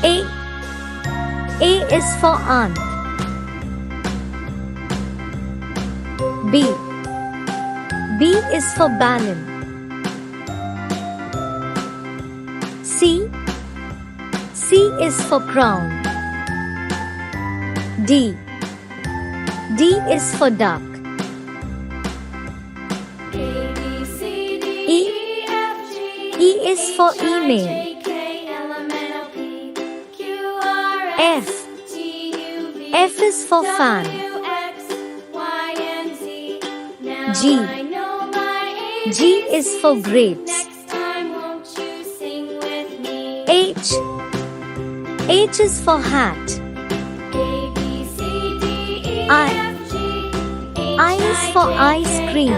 A. A is for aunt. B. B is for balloon. C. C is for crown. D. D is for duck. E. E is for email. F. F is for fan. G. G is for grapes. H. H is for hat. I is for ice cream.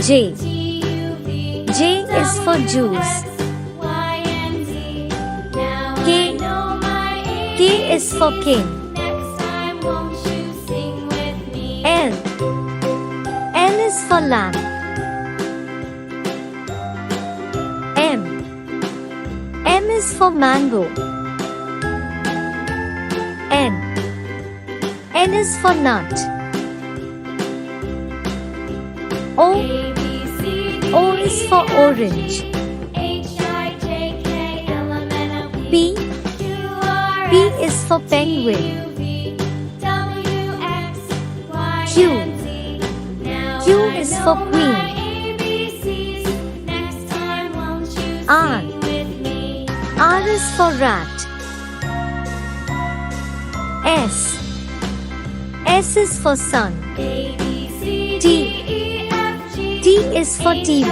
J. J is for juice. K. K is for king. L. L is for lamp. M. M is for mango. N. N is for nut. O. O is for orange. P. P is for penguin. Q. Q is for queen. R. R is for rat. S. S is for sun. T. T is for TV.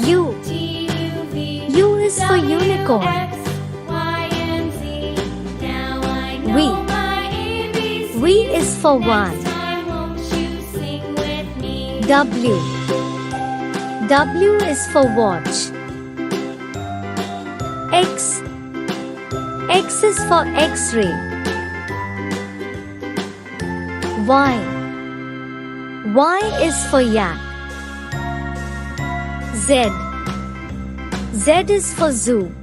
U. U is for unicorn. V. V is for one. W. W is for watch. X. X is for X-ray. Y. Y is for yak. Z. Z is for zoo.